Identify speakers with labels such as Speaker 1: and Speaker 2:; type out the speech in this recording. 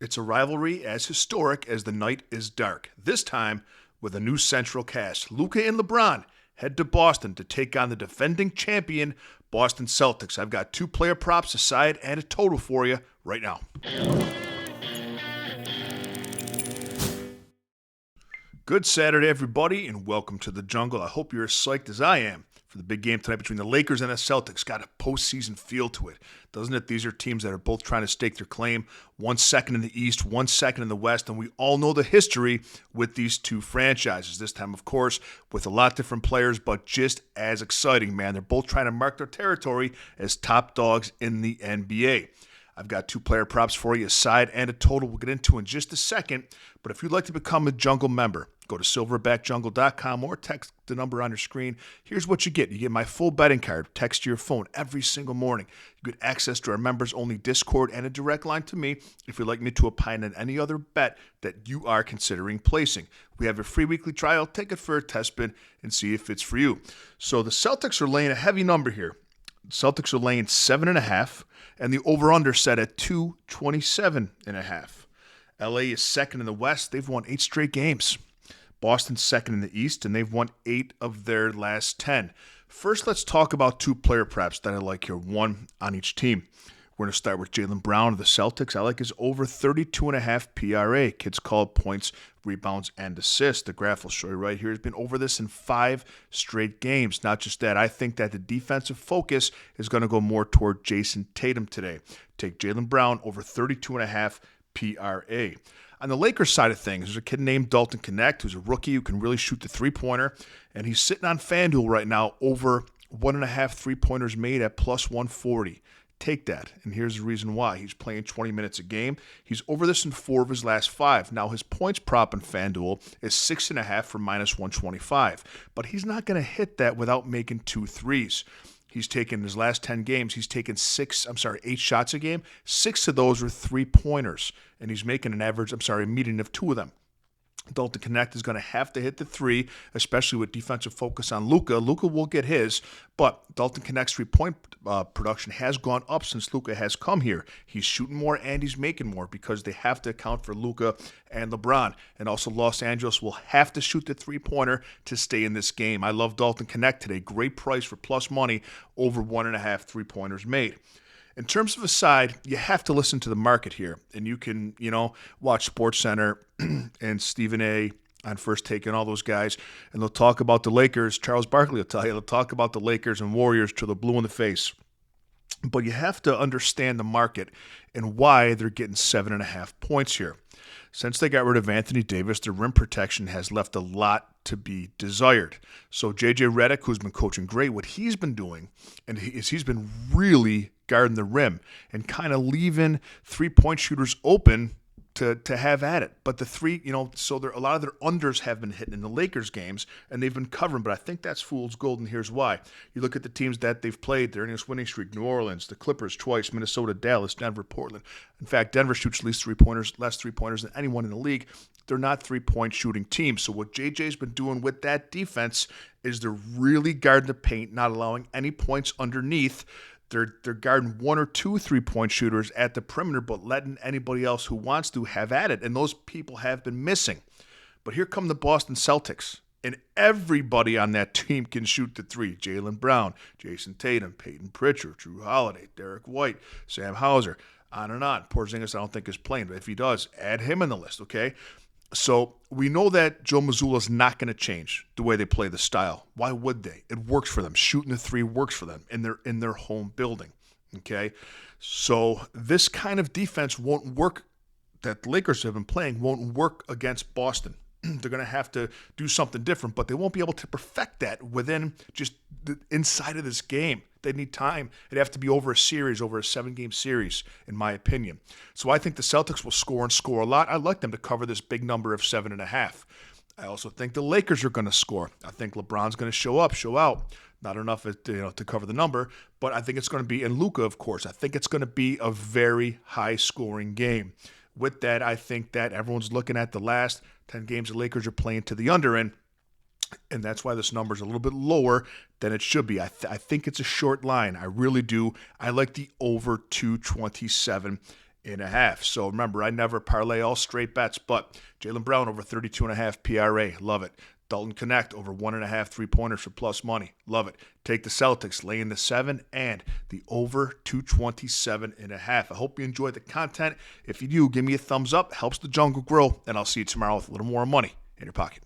Speaker 1: It's a rivalry as historic as the night is dark. This time with a new central cast. Luka and LeBron head to Boston to take on the defending champion Boston Celtics. I've got two player props aside and a total for you right now. Good Saturday, everybody, and welcome to the jungle. I hope you're as psyched as I am for the big game tonight between the Lakers and the Celtics. Got a postseason feel to it, doesn't it? These are teams that are both trying to stake their claim. 1 second in the East, 1 second in the West, and we all know the history with these two franchises. This time, of course, with a lot different players, but just as exciting, man. They're both trying to mark their territory as top dogs in the NBA. I've got two player props for you, a side and a total we'll get into in just a second. But if you'd like to become a Jungle member, go to silverbackjungle.com or text the number on your screen. Here's what you get. You get my full betting card, text to your phone every single morning. You get access to our members-only Discord and a direct line to me if you'd like me to opine on any other bet that you are considering placing. We have a free weekly trial. Take it for a test spin and see if it's for you. So the Celtics are laying a heavy number here. The Celtics are laying 7.5, and the over-under set at 227.5. LA is second in the West. They've won 8 straight games. Boston's second in the East, and they've won 8 of their last 10. First, let's talk about two player props that I like here, one on each team. We're going to start with Jaylen Brown of the Celtics. I like his over 32.5 PRA. Kids called points, rebounds, and assists. The graph will show you right here. He's been over this in 5 straight games. Not just that, I think that the defensive focus is going to go more toward Jason Tatum today. Take Jaylen Brown over 32.5 PRA. On the Lakers side of things, there's a kid named Dalton Knecht who's a rookie who can really shoot the three-pointer, and he's sitting on FanDuel right now over 1.5 three-pointers made at plus 140. Take that, and here's the reason why. He's playing 20 minutes a game. He's over this in 4 of his last 5. Now, his points prop in FanDuel is 6.5 for minus 125, but he's not going to hit that without making 2 threes. He's taken his last 10 games, he's taken 8 shots a game. 6 of those are three-pointers, and he's making a median of 2 of them. Dalton Knecht is going to have to hit the 3, especially with defensive focus on Luka. Luka will get his, but Dalton Knecht's three-point production has gone up since Luka has come here. He's shooting more and he's making more because they have to account for Luka and LeBron. And also Los Angeles will have to shoot the three-pointer to stay in this game. I love Dalton Knecht today. Great price for plus money, over 1.5 three-pointers made. In terms of a side, you have to listen to the market here. And you can, watch SportsCenter and Stephen A. on First Take and all those guys. And they'll talk about the Lakers. Charles Barkley will tell you. They'll talk about the Lakers and Warriors till they're blue in the face. But you have to understand the market and why they're getting 7.5 points here. Since they got rid of Anthony Davis, their rim protection has left a lot to be desired. So J.J. Redick, who's been coaching great, what he's been doing he's been really guarding the rim and kind of leaving three-point shooters open to have at it. But the three, so a lot of their unders have been hitting in the Lakers games, and they've been covering, but I think that's fool's gold, and here's why. You look at the teams that they've played, they're in this winning streak: New Orleans, the Clippers twice, Minnesota, Dallas, Denver, Portland. In fact, Denver shoots less three-pointers than anyone in the league. They're not three-point shooting teams. So what JJ's been doing with that defense is they're really guarding the paint, not allowing any points underneath. They're guarding 1 or 2 three-point shooters at the perimeter, but letting anybody else who wants to have at it. And those people have been missing. But here come the Boston Celtics. And everybody on that team can shoot the 3. Jaylen Brown, Jason Tatum, Peyton Pritchard, Drew Holiday, Derek White, Sam Hauser, on and on. Porzingis I don't think is playing, but if he does, add him in the list, okay? So we know that Joe Mazzulla's not going to change the way they play the style. Why would they? It works for them. Shooting the 3 works for them in their home building. Okay, so this kind of defense won't work that the Lakers have been playing won't work against Boston. They're going to have to do something different, but they won't be able to perfect that within just the inside of this game. They need time. It'd have to be over a 7-game series, in my opinion. So I think the Celtics will score and score a lot. I like them to cover this big number of 7.5. I also think the Lakers are going to score. I think LeBron's going to show out. Not enough to cover the number, but I think it's going to be, and Luka, of course, I think it's going to be a very high-scoring game. With that, I think that everyone's looking at the last 10 games the Lakers are playing to the under in, and that's why this number is a little bit lower than it should be. I think it's a short line. I really do. I like the over 227.5. So remember, I never parlay all straight bets, but Jaylen Brown over 32.5 PRA. Love it. Dalton Connect over 1.5 3-pointers for plus money. Love it. Take the Celtics, lay in the 7 and the over 227.5. I hope you enjoyed the content. If you do, give me a thumbs up. Helps the jungle grow, and I'll see you tomorrow with a little more money in your pocket.